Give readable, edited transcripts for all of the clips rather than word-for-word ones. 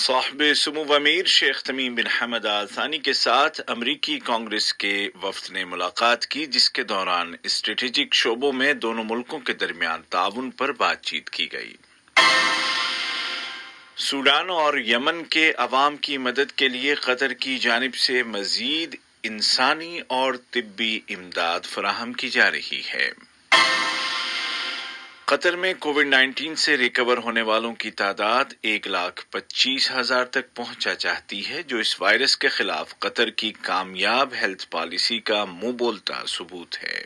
صاحب سمو امیر شیخ تمیم بن حمد آل ثانی کے ساتھ امریکی کانگریس کے وفد نے ملاقات کی، جس کے دوران اسٹریٹجک شعبوں میں دونوں ملکوں کے درمیان تعاون پر بات چیت کی گئی۔ سوڈان اور یمن کے عوام کی مدد کے لیے قطر کی جانب سے مزید انسانی اور طبی امداد فراہم کی جا رہی ہے۔ قطر میں کووڈ-19 سے ریکور ہونے والوں کی تعداد 1,25,000 تک پہنچا چاہتی ہے، جو اس وائرس کے خلاف قطر کی کامیاب ہیلتھ پالیسی کا منہ بولتا ثبوت ہے۔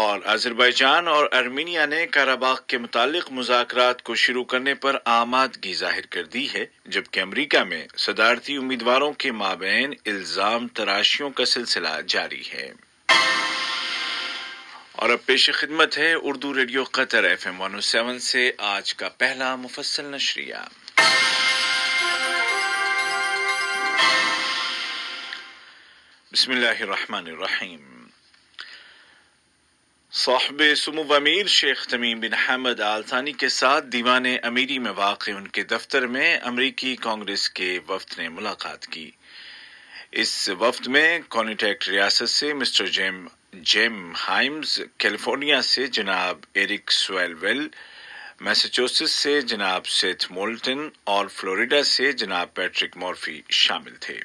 اور آذربائیجان اور ارمینیا نے قرہ کے متعلق مذاکرات کو شروع کرنے پر آمادگی ظاہر کر دی ہے، جبکہ امریکہ میں صدارتی امیدواروں کے مابین الزام تراشیوں کا سلسلہ جاری ہے۔ اور اب پیش خدمت ہے اردو ریڈیو قطر FM 107 سے آج کا پہلا مفصل نشریہ۔ بسم اللہ الرحمن الرحیم۔ صاحب سمو امیر شیخ تمیم بن حمد آل ثانی کے ساتھ دیوان امیری میں واقع ان کے دفتر میں امریکی کانگریس کے وفد نے ملاقات کی۔ اس وفد میں کونیٹیکٹ ریاست سے مسٹر جیم ہائمز، کیلیفورنیا سے جناب ایرک سویلویل، میساچوسٹس سے جناب سیتھ مولٹن اور فلوریڈا سے جناب پیٹرک مورفی شامل تھے۔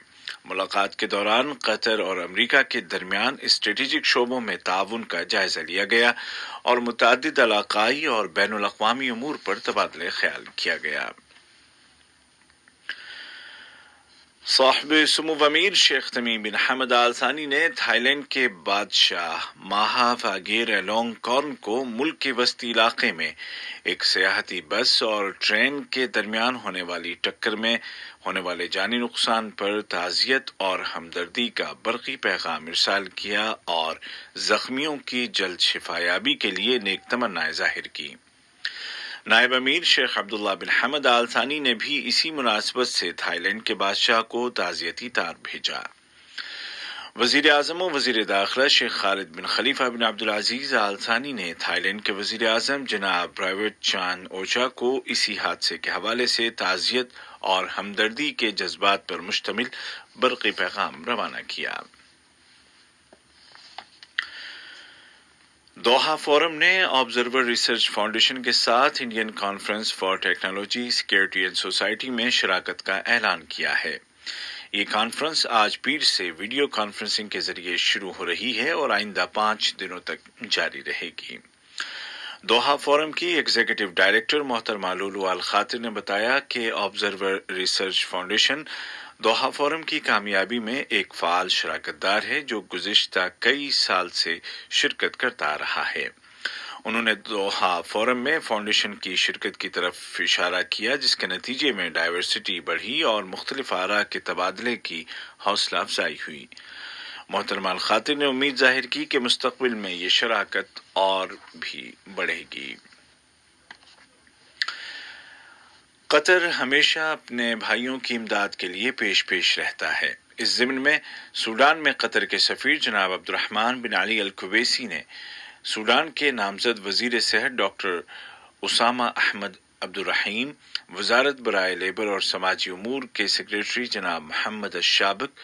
ملاقات کے دوران قطر اور امریکہ کے درمیان اسٹریٹجک شعبوں میں تعاون کا جائزہ لیا گیا اور متعدد علاقائی اور بین الاقوامی امور پر تبادلہ خیال کیا گیا۔ صاحب سمو امیر شیخ تمیم بن حمد آل ثانی نے تھائی لینڈ کے بادشاہ ماہا واگیرالونگکورن کو ملک کے وسطی علاقے میں ایک سیاحتی بس اور ٹرین کے درمیان ہونے والی ٹکر میں ہونے والے جانی نقصان پر تعزیت اور ہمدردی کا برقی پیغام ارسال کیا اور زخمیوں کی جلد شفایابی کے لیے نیک تمنائیں ظاہر کی۔ نائب امیر شیخ عبداللہ بن حمد آل ثانی نے بھی اسی مناسبت سے تھائی لینڈ کے بادشاہ کو تعزیتی تار بھیجا۔ وزیر اعظم و وزیر داخلہ شیخ خالد بن خلیفہ بن عبدالعزیز آل ثانی نے تھائی لینڈ کے وزیر اعظم جناب پرایوت چان اوچا کو اسی حادثے کے حوالے سے تعزیت اور ہمدردی کے جذبات پر مشتمل برقی پیغام روانہ کیا۔ دوحہ فورم نے آبزرور ریسرچ فاؤنڈیشن کے ساتھ Indian conference for technology, security and society میں شراکت کا اعلان کیا ہے۔ یہ کانفرنس آج پیر سے ویڈیو کانفرنسنگ کے ذریعے شروع ہو رہی ہے اور آئندہ 5 دنوں تک جاری رہے گی۔ دوحہ فورم کی ایگزیکٹو ڈائریکٹر محترمہ لولو الخاطر نے بتایا کہ observer research foundation Doha forum کی کامیابی میں ایک فعال شراکت دار ہے جو گزشتہ کئی سال سے شرکت کرتا آ رہا ہے۔ انہوں نے دوحہ فورم میں فاؤنڈیشن کی شرکت کی طرف اشارہ کیا، جس کے نتیجے میں ڈائیورسٹی بڑھی اور مختلف آراء کے تبادلے کی حوصلہ افزائی ہوئی۔ محترمہ الخاطر نے امید ظاہر کی کہ مستقبل میں یہ شراکت اور بھی بڑھے گی۔ قطر ہمیشہ اپنے بھائیوں کی امداد کے لیے پیش رہتا ہے۔ اس ضمن میں سوڈان میں قطر کے سفیر جناب عبدالرحمن بن علی الکویسی نے سوڈان کے نامزد وزیر صحت ڈاکٹر اسامہ احمد عبدالرحیم، وزارت برائے لیبر اور سماجی امور کے سیکریٹری جناب محمد الشابک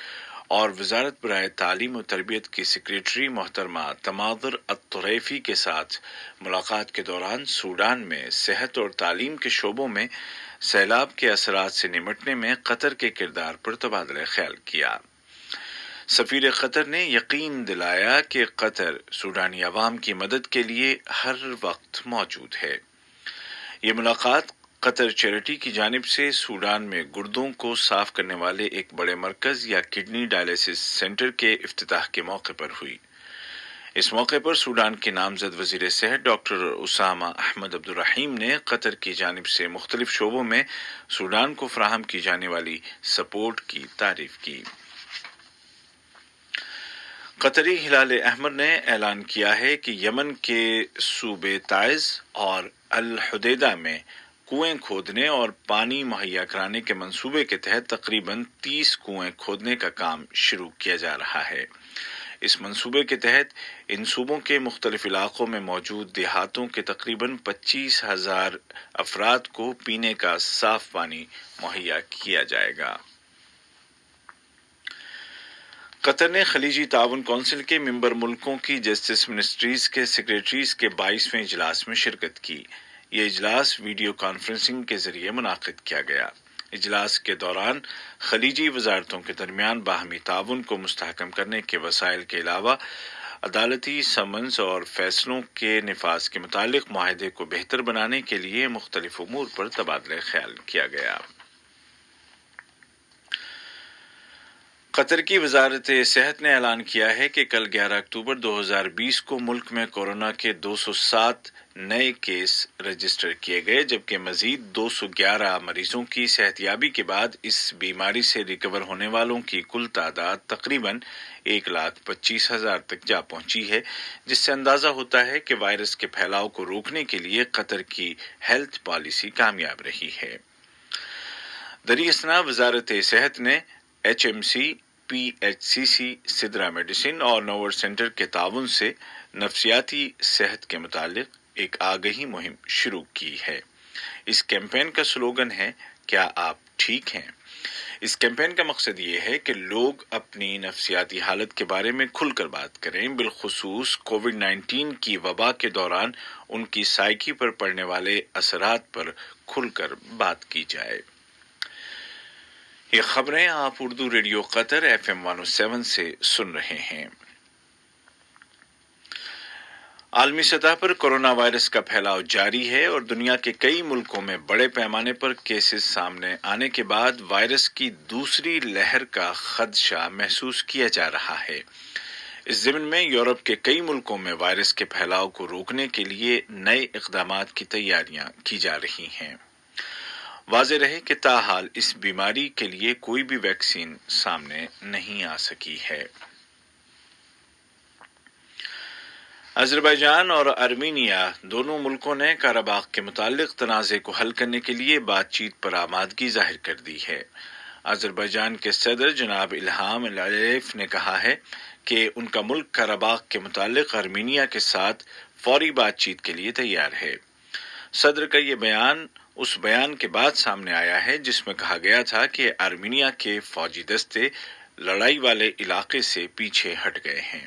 اور وزارت برائے تعلیم و تربیت کی سیکریٹری محترمہ تماظر الطریفی کے ساتھ ملاقات کے دوران سوڈان میں صحت اور تعلیم کے شعبوں میں سیلاب کے اثرات سے نمٹنے میں قطر کے کردار پر تبادلہ خیال کیا۔ سفیر قطر نے یقین دلایا کہ قطر سوڈانی عوام کی مدد کے لیے ہر وقت موجود ہے۔ یہ ملاقات قطر چیریٹی کی جانب سے سوڈان میں گردوں کو صاف کرنے والے ایک بڑے مرکز یا کڈنی ڈائلیسس سینٹر کے افتتاح کے موقع پر ہوئی۔ اس موقع پر سوڈان کے نامزد وزیر صحت ڈاکٹر اسامہ احمد عبدالرحیم نے قطر کی جانب سے مختلف شعبوں میں سوڈان کو فراہم کی جانے والی سپورٹ کی تعریف کی۔ قطری ہلال احمر نے اعلان کیا ہے کہ یمن کے صوبے تعز اور الحدیدہ میں کنویں کھودنے اور پانی مہیا کرانے کے منصوبے کے تحت تقریباً 30 کنویں کھودنے کا کام شروع کیا جا رہا ہے۔ اس منصوبے کے تحت ان صوبوں کے مختلف علاقوں میں موجود دیہاتوں کے تقریباً 25,000 افراد کو پینے کا صاف پانی مہیا کیا جائے گا۔ قطر نے خلیجی تعاون کونسل کے ممبر ملکوں کی جسٹس منسٹریز کے سیکریٹریز کے 22ویں اجلاس میں شرکت کی۔ یہ اجلاس ویڈیو کانفرنسنگ کے ذریعے منعقد کیا گیا۔ اجلاس کے دوران خلیجی وزارتوں کے درمیان باہمی تعاون کو مستحکم کرنے کے وسائل کے علاوہ عدالتی سمنز اور فیصلوں کے نفاذ کے متعلق معاہدے کو بہتر بنانے کے لیے مختلف امور پر تبادلہ خیال کیا گیا۔ قطر کی وزارت صحت نے اعلان کیا ہے کہ کل 11 اکتوبر 2020 کو ملک میں کورونا کے 207 نئے کیس رجسٹر کیے گئے، جبکہ مزید 211 مریضوں کی صحتیابی کے بعد اس بیماری سے ریکور ہونے والوں کی کل تعداد تقریباً 1,25,000 تک جا پہنچی ہے، جس سے اندازہ ہوتا ہے کہ وائرس کے پھیلاؤ کو روکنے کے لیے قطر کی ہیلتھ پالیسی کامیاب رہی ہے۔ دریں اثنا وزارت صحت نے HMC، PHCC، سدرا میڈیسن اور نوور سینٹر کے تعاون سے نفسیاتی صحت کے متعلق ایک آگہی مہم شروع کی ہے۔ اس کیمپین کا سلوگن ہے کیا آپ ٹھیک ہیں؟ اس کیمپین کا مقصد یہ ہے کہ لوگ اپنی نفسیاتی حالت کے بارے میں کھل کر بات کریں، بالخصوص کووڈ-19 کی وبا کے دوران ان کی سائیکی پر پڑنے والے اثرات پر کھل کر بات کی جائے۔ یہ خبریں آپ اردو ریڈیو قطر FM 107 سے سن رہے ہیں۔ عالمی سطح پر کورونا وائرس کا پھیلاؤ جاری ہے اور دنیا کے کئی ملکوں میں بڑے پیمانے پر کیسز سامنے آنے کے بعد وائرس کی دوسری لہر کا خدشہ محسوس کیا جا رہا ہے۔ اس ضمن میں یورپ کے کئی ملکوں میں وائرس کے پھیلاؤ کو روکنے کے لیے نئے اقدامات کی تیاریاں کی جا رہی ہیں۔ واضح رہے کہ تاحال اس بیماری کے لیے کوئی بھی ویکسین سامنے نہیں آ سکی ہے۔ آذربائیجان اور ارمینیا دونوں ملکوں نے قرباخ کے متعلق تنازع کو حل کرنے کے لیے بات چیت پر آمادگی ظاہر کر دی ہے۔ آذربائیجان کے صدر جناب الہام علیف نے کہا ہے کہ ان کا ملک قرباخ کے متعلق ارمینیا کے ساتھ فوری بات چیت کے لیے تیار ہے۔ صدر کا یہ بیان اس بیان کے بعد سامنے آیا ہے جس میں کہا گیا تھا کہ ارمینیا کے فوجی دستے لڑائی والے علاقے سے پیچھے ہٹ گئے ہیں۔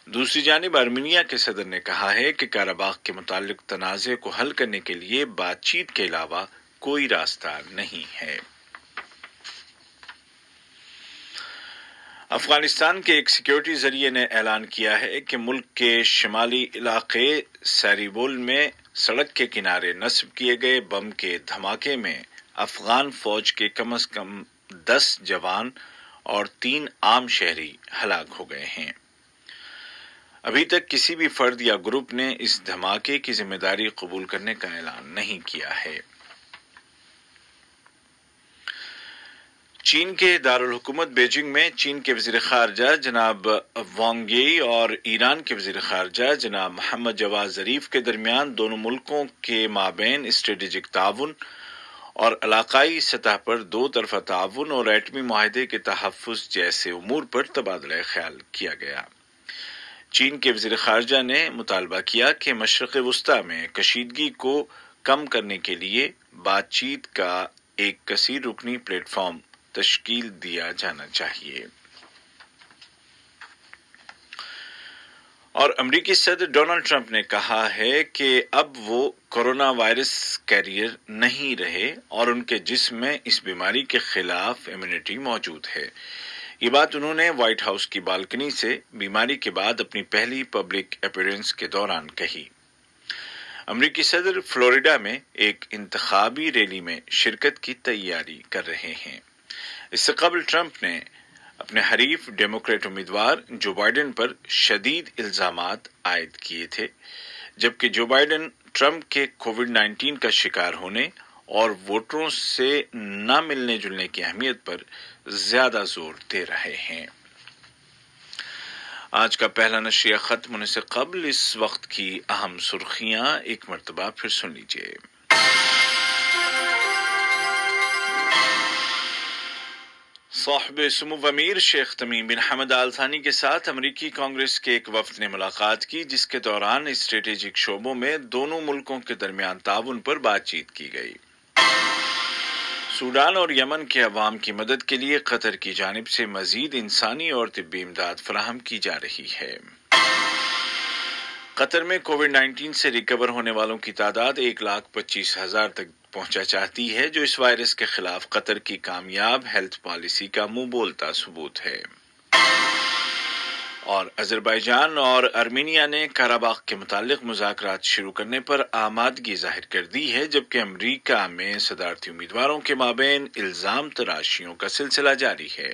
دوسری جانب ارمینیا کے صدر نے کہا ہے کہ قرباخ کے متعلق تنازع کو حل کرنے کے لیے بات چیت کے علاوہ کوئی راستہ نہیں ہے۔ افغانستان کے ایک سیکیورٹی ذریعے نے اعلان کیا ہے کہ ملک کے شمالی علاقے سیریبول میں سڑک کے کنارے نصب کیے گئے بم کے دھماکے میں افغان فوج کے کم از کم 10 جوان اور 3 عام شہری ہلاک ہو گئے ہیں۔ ابھی تک کسی بھی فرد یا گروپ نے اس دھماکے کی ذمہ داری قبول کرنے کا اعلان نہیں کیا ہے۔ چین کے دارالحکومت بیجنگ میں چین کے وزیر خارجہ جناب وانگ یی اور ایران کے وزیر خارجہ جناب محمد جواد ظریف کے درمیان دونوں ملکوں کے مابین اسٹریٹجک تعاون اور علاقائی سطح پر دو طرفہ تعاون اور ایٹمی معاہدے کے تحفظ جیسے امور پر تبادلہ خیال کیا گیا۔ چین کے وزیر خارجہ نے مطالبہ کیا کہ مشرق وسطی میں کشیدگی کو کم کرنے کے لیے بات چیت کا ایک کثیر رکنی پلیٹ فارم تشکیل دیا جانا چاہیے۔ اور امریکی صدر ڈونلڈ ٹرمپ نے کہا ہے کہ اب وہ کورونا وائرس کیریئر نہیں رہے اور ان کے جسم میں اس بیماری کے خلاف امیونٹی موجود ہے۔ یہ بات انہوں نے وائٹ ہاؤس کی بالکنی سے بیماری کے بعد اپنی پہلی پبلک اپیرنس کے دوران کہی۔ امریکی صدر فلوریڈا میں ایک انتخابی ریلی میں شرکت کی تیاری کر رہے ہیں۔ اس سے قبل ٹرمپ نے اپنے حریف ڈیموکریٹ امیدوار جو بائیڈن پر شدید الزامات عائد کیے تھے، جبکہ جو بائیڈن ٹرمپ کے کووڈ-19 کا شکار ہونے اور ووٹروں سے نہ ملنے جلنے کی اہمیت پر زیادہ زور دے رہے ہیں۔ آج کا پہلا نشریہ ختم ہونے سے قبل اس وقت کی اہم سرخیاں ایک مرتبہ پھر سن لیجیے۔ صاحب سمو امیر شیخ تمیم بن حمد آل ثانی کے ساتھ امریکی کانگریس کے ایک وفد نے ملاقات کی، جس کے دوران اسٹریٹجک شعبوں میں دونوں ملکوں کے درمیان تعاون پر بات چیت کی گئی۔ سوڈان اور یمن کے عوام کی مدد کے لیے قطر کی جانب سے مزید انسانی اور طبی امداد فراہم کی جا رہی ہے۔ قطر میں کووڈ-19 سے ریکور ہونے والوں کی تعداد 1,25,000 تک پہنچا چاہتی ہے، جو اس وائرس کے خلاف قطر کی کامیاب ہیلتھ پالیسی کا منہ بولتا ثبوت ہے۔ اور آذربائیجان اور ارمینیا نے قراباغ کے متعلق مذاکرات شروع کرنے پر آمادگی ظاہر کر دی ہے، جبکہ امریکہ میں صدارتی امیدواروں کے مابین الزام تراشیوں کا سلسلہ جاری ہے۔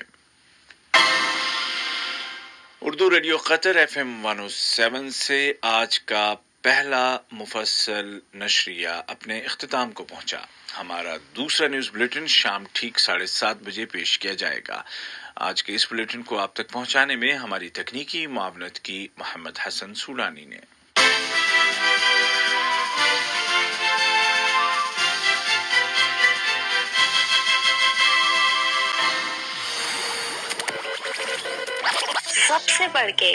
اردو ریڈیو قطر FM 107 سے آج کا پہلا مفصل نشریہ اپنے اختتام کو پہنچا۔ ہمارا دوسرا نیوز بلیٹن شام ٹھیک 7:30 بجے پیش کیا جائے گا۔ آج کے اس بلیٹن کو آپ تک پہنچانے میں ہماری تکنیکی معاونت کی محمد حسن سولانی نے۔ سب سے بڑھ کے